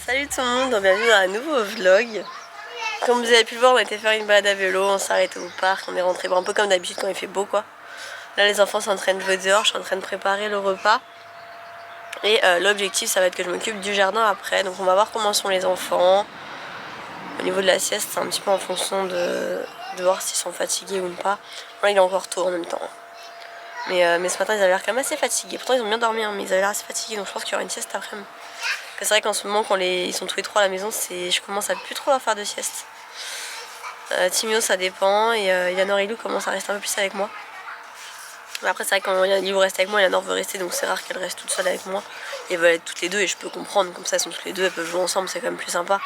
Salut tout le monde, bienvenue dans un nouveau vlog. Comme vous avez pu le voir, on a été faire une balade à vélo, on s'est arrêté au parc, on est rentré un peu comme d'habitude quand il fait beau quoi. Là les enfants sont en train de jouer dehors, je suis en train de préparer le repas. Et l'objectif ça va être que je m'occupe du jardin après, donc on va voir comment sont les enfants. Au niveau de la sieste, c'est un petit peu en fonction de voir s'ils sont fatigués ou pas. Là il est encore tôt en même temps. Mais ce matin ils avaient l'air quand même assez fatigués, pourtant ils ont bien dormi hein, mais ils avaient l'air assez fatigués donc je pense qu'il y aura une sieste après-midi. C'est vrai qu'en ce moment quand ils sont tous les trois à la maison, je commence à plus trop leur faire de sieste. Timio ça dépend et Eleanor et Lou commencent à rester un peu plus avec moi. Mais après c'est vrai que quand Lou reste avec moi, Eleanor veut rester donc c'est rare qu'elle reste toute seule avec moi. Et elles veulent être toutes les deux et je peux comprendre, comme ça elles sont toutes les deux, elles peuvent jouer ensemble, c'est quand même plus sympa.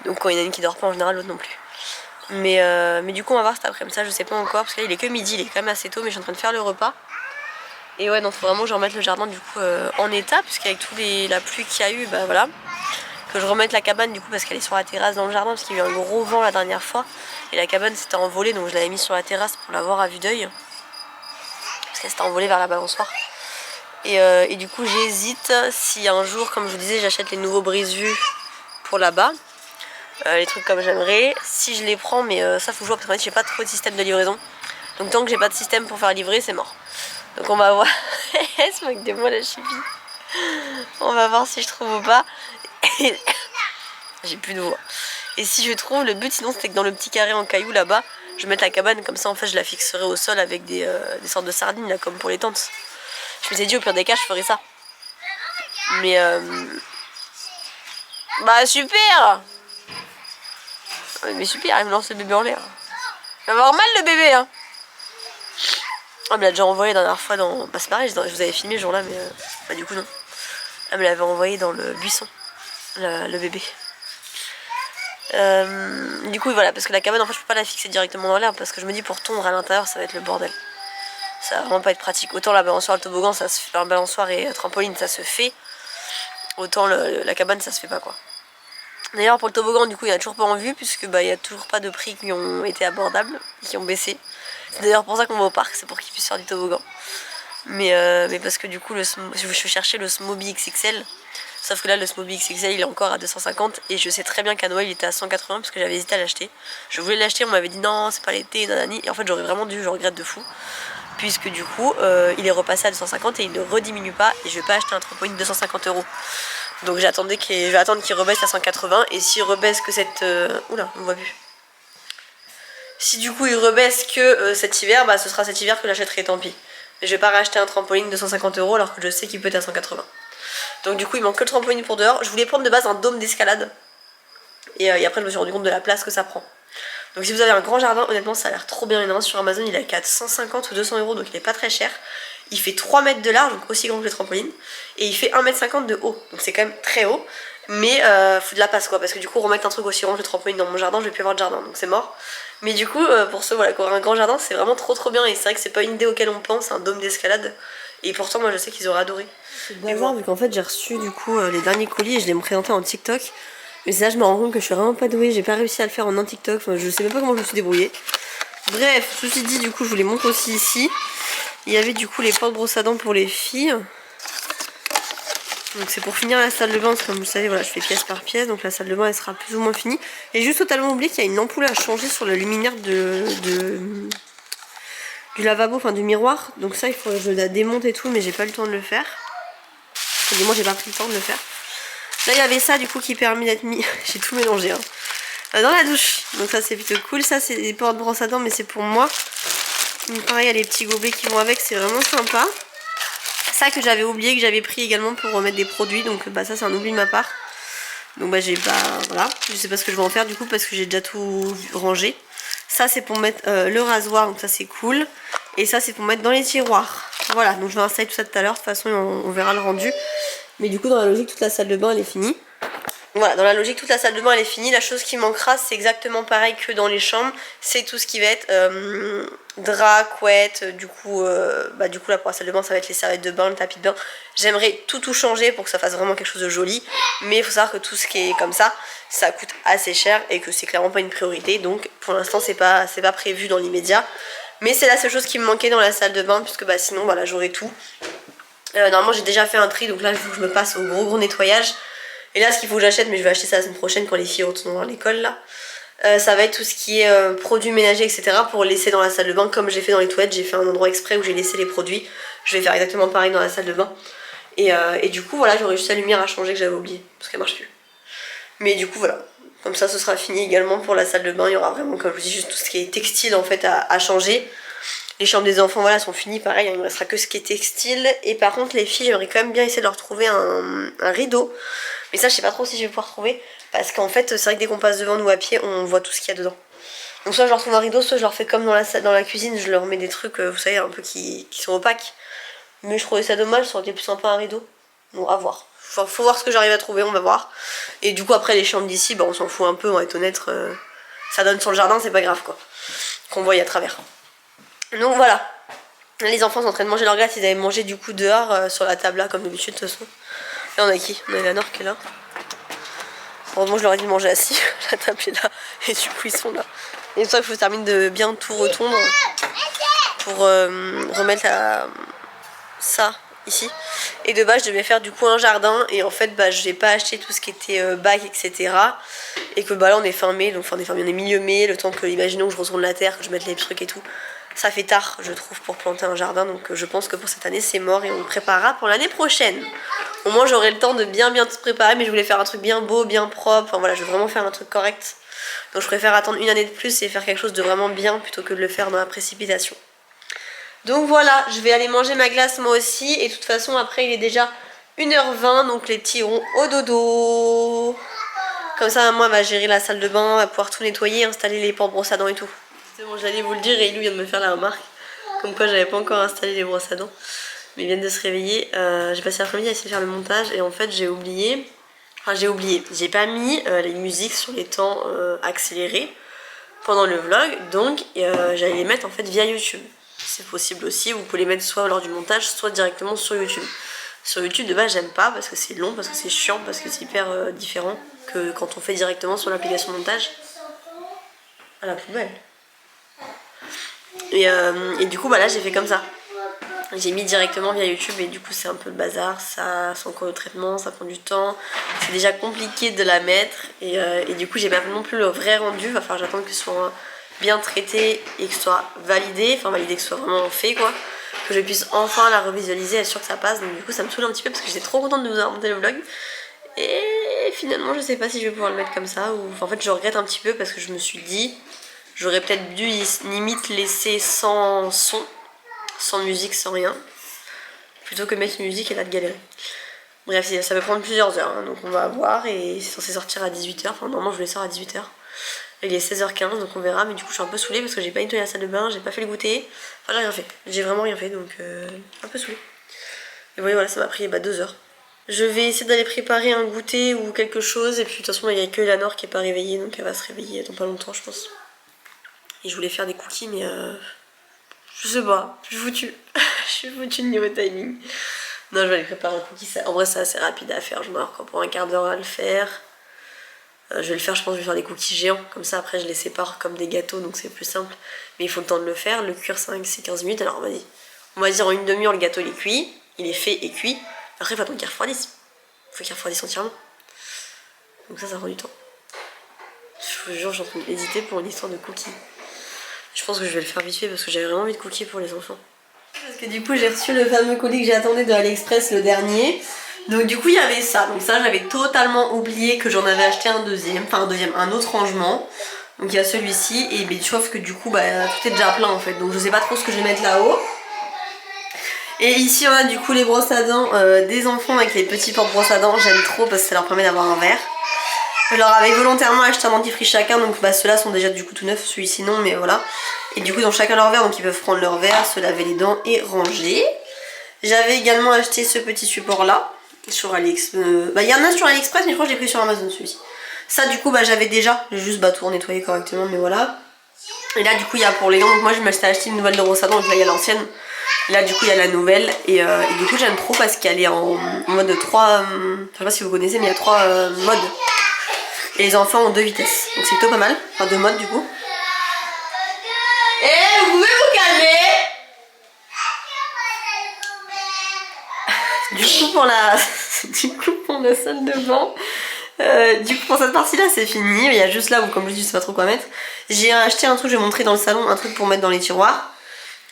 Donc quand il y en a une qui dort pas en général, l'autre non plus. Mais du coup on va voir cet après-midi, ça je sais pas encore parce que là il est que midi, il est quand même assez tôt mais je suis en train de faire le repas. Et ouais, donc faut vraiment que je remette le jardin du coup en état, puisqu'avec la pluie qu'il y a eu, bah voilà. Que je remette la cabane du coup parce qu'elle est sur la terrasse dans le jardin, parce qu'il y a eu un gros vent la dernière fois. Et la cabane s'était envolée, donc je l'avais mise sur la terrasse pour la voir à vue d'œil. Parce qu'elle s'était envolée vers la balançoire. Et du coup j'hésite si un jour, comme je vous disais, j'achète les nouveaux brise-vue pour là-bas. Les trucs comme j'aimerais. Si je les prends, mais ça faut jouer parce qu'en fait j'ai pas trop de système de livraison. Donc tant que j'ai pas de système pour faire livrer, c'est mort. Donc on va voir. Elle se moque de moi la chipie. On va voir si je trouve ou pas. J'ai plus de voix. Et si je trouve, le but sinon c'était que dans le petit carré en cailloux là-bas, je mette la cabane comme ça en fait je la fixerai au sol avec des sortes de sardines là comme pour les tentes. Je me suis dit au pire des cas je ferais ça. Mais bah super. Mais super, il me lance le bébé en l'air. Il va avoir mal le bébé hein. Elle me l'a déjà envoyé la dernière fois dans... Bah c'est pareil, je vous avais filmé ce jour là mais bah du coup non. Elle me l'avait envoyé dans le buisson, le bébé. Du coup voilà, parce que la cabane en fait je peux pas la fixer directement dans l'herbe parce que je me dis pour tondre à l'intérieur ça va être le bordel. Ça va vraiment pas être pratique. Autant la balançoire, le toboggan, ça se fait, balançoire et trampoline ça se fait. Autant la cabane ça se fait pas quoi. D'ailleurs pour le toboggan du coup il y a toujours pas en vue puisque bah il y a toujours pas de prix qui ont été abordables, qui ont baissé. C'est d'ailleurs pour ça qu'on va au parc, c'est pour qu'ils puissent faire du toboggan. Mais parce que du coup je cherchais le Smoby XXL. Sauf que là le Smoby XXL il est encore à 250 et je sais très bien qu'à Noël il était à 180 parce que j'avais hésité à l'acheter. Je voulais l'acheter, on m'avait dit non c'est pas l'été, nanani. Et en fait j'aurais vraiment dû, je regrette de fou. Puisque du coup il est repassé à 250 et il ne rediminue pas et je vais pas acheter un trampoline de 250 €. Donc je vais attendre qu'il rebaisse à 180 et s'il rebaisse que cette... Oula on voit plus. Si du coup il rebaisse que cet hiver, bah ce sera cet hiver que j'achèterai tant pis. Mais je vais pas racheter un trampoline de 150 € alors que je sais qu'il peut être à 180. Donc du coup il manque que le trampoline pour dehors. Je voulais prendre de base un dôme d'escalade. Et après je me suis rendu compte de la place que ça prend. Donc si vous avez un grand jardin, honnêtement ça a l'air trop bien. Il y en a un sur Amazon, il est à 450 ou 200 € donc il est pas très cher. Il fait 3 mètres de large, donc aussi grand que le trampoline. Et il fait 1,50 m de haut, donc c'est quand même très haut. Mais faut de la place quoi, parce que du coup remettre un truc aussi grand que le trampoline dans mon jardin, je vais plus avoir de jardin, donc c'est mort. Mais du coup pour ceux voilà, qui auraient un grand jardin, c'est vraiment trop bien. Et c'est vrai que c'est pas une idée auquel on pense, un dôme d'escalade. Et pourtant moi je sais qu'ils auraient adoré. C'est bizarre vu qu'en fait j'ai reçu du coup les derniers colis et je les ai présentés en TikTok. Mais c'est là je me rends compte que je suis vraiment pas douée, j'ai pas réussi à le faire en un TikTok, enfin, je sais même pas comment je me suis débrouillée. Bref, ceci dit du coup je vous les montre aussi ici. Il y avait du coup les portes brosse à dents pour les filles. Donc c'est pour finir la salle de bain, parce que comme vous savez voilà je fais pièce par pièce, donc la salle de bain elle sera plus ou moins finie. Et juste totalement oublié qu'il y a une ampoule à changer sur la luminaire du lavabo, enfin du miroir. Donc ça il faut que je la démonte et tout mais j'ai pas eu le temps de le faire. Enfin, du moins j'ai pas pris le temps de le faire. Là il y avait ça du coup qui permet d'être mis, j'ai tout mélangé hein, dans la douche. Donc ça c'est plutôt cool, ça c'est des portes brosse à dents mais c'est pour moi. Donc pareil il y a les petits gobelets qui vont avec, c'est vraiment sympa. Ça que j'avais oublié, que j'avais pris également pour remettre des produits, donc bah ça c'est un oubli de ma part. Donc bah j'ai pas, voilà, je sais pas ce que je vais en faire du coup parce que j'ai déjà tout rangé. Ça c'est pour mettre le rasoir, donc ça c'est cool. Et ça c'est pour mettre dans les tiroirs. Voilà, donc je vais installer tout ça tout à l'heure, de toute façon on verra le rendu. Mais du coup dans la logique toute la salle de bain elle est finie. Voilà, dans la logique toute la salle de bain elle est finie. La chose qui manquera c'est exactement pareil que dans les chambres. C'est tout ce qui va être drap, couette. Du coup là pour la salle de bain ça va être les serviettes de bain, le tapis de bain. J'aimerais tout changer pour que ça fasse vraiment quelque chose de joli. Mais il faut savoir que tout ce qui est comme ça, ça coûte assez cher et que c'est clairement pas une priorité. Donc pour l'instant c'est pas prévu dans l'immédiat. Mais c'est la seule chose qui me manquait dans la salle de bain puisque bah sinon voilà j'aurais tout. Normalement j'ai déjà fait un tri donc là je me passe au gros nettoyage. Et là ce qu'il faut que j'achète, mais je vais acheter ça la semaine prochaine quand les filles retourneront à l'école là, ça va être tout ce qui est produits ménagers etc. pour laisser dans la salle de bain comme j'ai fait dans les toilettes. J'ai fait un endroit exprès où j'ai laissé les produits. Je vais faire exactement pareil dans la salle de bain. Et du coup voilà, j'aurai juste la lumière à changer que j'avais oublié parce qu'elle marche plus. Mais du coup voilà, comme ça ce sera fini également pour la salle de bain. Il y aura vraiment, comme je vous dis, juste tout ce qui est textile en fait à changer. Les chambres des enfants voilà sont finies, pareil, il me restera que ce qui est textile. Et par contre les filles, j'aimerais quand même bien essayer de leur trouver un rideau. Mais ça je sais pas trop si je vais pouvoir trouver. Parce qu'en fait c'est vrai que dès qu'on passe devant nous à pied, on voit tout ce qu'il y a dedans. Donc soit je leur trouve un rideau, soit je leur fais comme dans la cuisine, je leur mets des trucs, vous savez, un peu qui sont opaques. Mais je trouvais ça dommage, ça aurait été plus sympa un rideau. Bon, à voir. Faut voir ce que j'arrive à trouver, on va voir. Et du coup après les chambres d'ici, bah on s'en fout un peu, on va être honnête. Ça donne sur le jardin, c'est pas grave quoi. Qu'on voit à travers. Donc voilà. Les enfants sont en train de manger leur glace, ils avaient mangé du coup dehors sur la table là comme d'habitude de toute façon. Là on a qui? On a Eleanor qui est là. Heureusement je leur ai dit de manger assis, la table est là. Et du coup ils sont là. Et une fois qu'il faut terminer de bien tout retondre pour remettre ça ici. Et de base je devais faire du coup un jardin et en fait bah j'ai pas acheté tout ce qui était bac etc. Et que bah là on est fin mai, donc enfin on est milieu mai, le temps que imaginons que je retourne la terre, que je mette les trucs et tout. Ça fait tard je trouve pour planter un jardin, donc je pense que pour cette année c'est mort et on le préparera pour l'année prochaine. Au moins j'aurai le temps de bien tout préparer, mais je voulais faire un truc bien beau, bien propre, enfin voilà, je veux vraiment faire un truc correct. Donc je préfère attendre une année de plus et faire quelque chose de vraiment bien plutôt que de le faire dans la précipitation. Donc voilà, je vais aller manger ma glace moi aussi. Et de toute façon après il est déjà 1h20, donc les petits iront au dodo. Comme ça maman va gérer la salle de bain, va pouvoir tout nettoyer, installer les portes brosses à dents et tout. C'est bon, j'allais vous le dire et Ilou vient de me faire la remarque. Comme quoi j'avais pas encore installé les brosses à dents. Mais ils viennent de se réveiller. J'ai passé l'après-midi à essayer de faire le montage et en fait j'ai oublié. Enfin j'ai oublié, j'ai pas mis les musiques sur les temps accélérés pendant le vlog. Donc j'allais les mettre en fait via YouTube. C'est possible aussi, vous pouvez les mettre soit lors du montage, soit directement sur YouTube. Sur YouTube de base j'aime pas parce que c'est long, parce que c'est chiant, parce que c'est hyper différent que quand on fait directement sur l'application montage. À la poubelle. Et du coup bah là j'ai fait comme ça. J'ai mis directement via YouTube et du coup c'est un peu le bazar, ça c'est encore le traitement, ça prend du temps. C'est déjà compliqué de la mettre et du coup j'ai pas non plus le vrai rendu, va falloir j'attends que ce soit bien traité et que ce soit validé, enfin validé, que ce soit vraiment fait quoi, que je puisse enfin la revisualiser, être sûr que ça passe. Donc du coup ça me saoule un petit peu parce que j'étais trop contente de vous avoir monté le vlog et finalement je sais pas si je vais pouvoir le mettre comme ça ou en fait je regrette un petit peu parce que je me suis dit j'aurais peut-être dû limite laisser sans son, sans musique, sans rien, plutôt que mettre une musique et là de galérer. Bref, ça va prendre plusieurs heures, hein, donc on va voir et c'est censé sortir à 18h, enfin normalement je voulais sortir à 18h. Il est 16h15 donc on verra, mais du coup je suis un peu saoulée parce que j'ai pas nettoyé la salle de bain, j'ai pas fait le goûter, enfin j'ai rien fait, j'ai vraiment rien fait donc un peu saoulée. Et voilà, ça m'a pris 2 heures. Je vais essayer d'aller préparer un goûter ou quelque chose et puis de toute façon il n'y a que Eleanor qui est pas réveillée donc elle va se réveiller dans pas longtemps je pense. Et je voulais faire des cookies mais je sais pas, je suis foutue. Je suis foutue de niveau timing. Non, je vais aller préparer un cookie. En vrai, c'est assez rapide à faire. Je me encore pour un quart d'heure à le faire. Je vais le faire, je pense que je vais faire des cookies géants. Comme ça, après, je les sépare comme des gâteaux, donc c'est plus simple. Mais il faut le temps de le faire. Le cuire, c'est 15 minutes. Alors, on va dire en une demi-heure, le gâteau il est cuit. Il est fait et cuit. Après, il faut attendre qu'il refroidisse. Il faut qu'il refroidisse entièrement. Donc ça prend du temps. Je vous jure, je suis en train d'hésiter pour une histoire de cookies. Je pense que je vais le faire vite fait parce que j'avais vraiment envie de cookies pour les enfants. Parce que du coup j'ai reçu le fameux colis que j'attendais de AliExpress, le dernier. Donc du coup il y avait ça. Donc ça j'avais totalement oublié que j'en avais acheté un deuxième. Enfin un autre rangement. Donc il y a celui-ci et sauf que du coup tout est déjà plein en fait. Donc je sais pas trop ce que je vais mettre là-haut. Et ici on a du coup les brosses à dents des enfants avec les petits porte-brosses à dents. J'aime trop parce que ça leur permet d'avoir un verre. Je leur avais volontairement acheté un dentifrice chacun, donc ceux-là sont déjà du coup tout neufs, celui-ci non, mais voilà. Et du coup ils ont chacun leur verre, donc ils peuvent prendre leur verre, se laver les dents et ranger. J'avais également acheté ce petit support là, sur AliExpress. Il y en a sur AliExpress, mais je crois que j'ai pris sur Amazon celui-ci. Ça du coup j'avais déjà, j'ai juste tout nettoyé correctement, mais voilà. Et là du coup il y a pour les gants, donc moi je m'étais acheté une nouvelle de brosse à dents, donc là il y a l'ancienne. Là du coup il y a la nouvelle et du coup j'aime trop parce qu'elle est en mode 3, je sais pas si vous connaissez mais il y a 3 modes. Et les enfants ont 2 vitesses, donc c'est plutôt pas mal, enfin 2 modes du coup. Et vous pouvez vous calmer. Du coup pour la salle de bain, Du coup pour cette partie là c'est fini, il y a juste là où comme je dis je sais pas trop quoi mettre. J'ai acheté un truc, je vais montrer dans le salon, un truc pour mettre dans les tiroirs.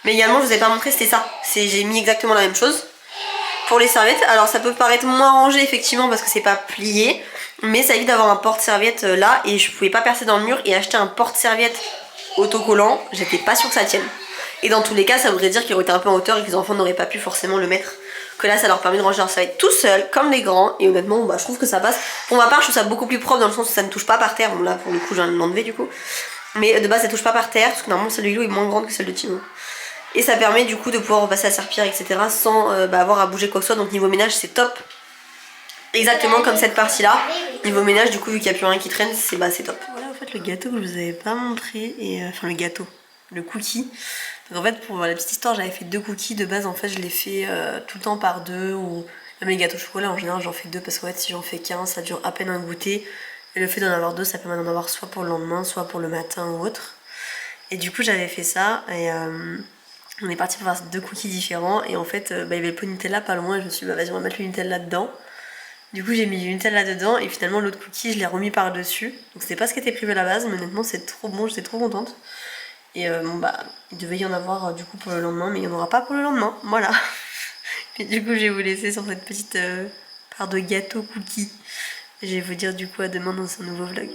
Mais également je vous ai pas montré c'était ça, j'ai mis exactement la même chose. Pour les serviettes, alors ça peut paraître moins rangé effectivement parce que c'est pas plié, mais ça évite d'avoir un porte-serviette là et je pouvais pas percer dans le mur et acheter un porte-serviette autocollant, j'étais pas sûre que ça tienne. Et dans tous les cas ça voudrait dire qu'il aurait été un peu en hauteur et que les enfants n'auraient pas pu forcément le mettre. Que là ça leur permet de ranger leur serviette tout seul comme les grands et honnêtement bah, je trouve que ça passe. Pour ma part je trouve ça beaucoup plus propre dans le sens où ça ne touche pas par terre, bon là pour le coup je viens de l'enlever du coup. Mais de base ça touche pas par terre parce que normalement celle de Lilo est moins grande que celle de Timo. Et ça permet du coup de pouvoir repasser la serpillière etc sans avoir à bouger quoi que ce soit, donc niveau ménage c'est top. Exactement comme cette partie là. Niveau ménage du coup vu qu'il n'y a plus rien qui traîne c'est top. Voilà en fait le gâteau que je vous avais pas montré, et enfin le gâteau, le cookie. Donc en fait pour la petite histoire j'avais fait 2 cookies de base, en fait je les fais tout le temps par 2 ou même les gâteaux au chocolat en général j'en fais 2 parce qu'en fait si j'en fais qu'un ça dure à peine un goûter. Et le fait d'en avoir 2 ça permet d'en avoir soit pour le lendemain soit pour le matin ou autre. Et du coup j'avais fait ça et on est parti pour faire 2 cookies différents et en fait il y avait le pot Nutella pas loin et je me suis dit bah vas-y on va mettre le Nutella dedans. Du coup j'ai mis du Nutella dedans et finalement l'autre cookie je l'ai remis par dessus. Donc c'était pas ce qui était prévu à la base mais honnêtement c'est trop bon, j'étais trop contente. Et bon bah il devait y en avoir du coup pour le lendemain mais il n'y en aura pas pour le lendemain, voilà. Et du coup je vais vous laisser sur cette petite part de gâteau cookie. Je vais vous dire du coup à demain dans un nouveau vlog.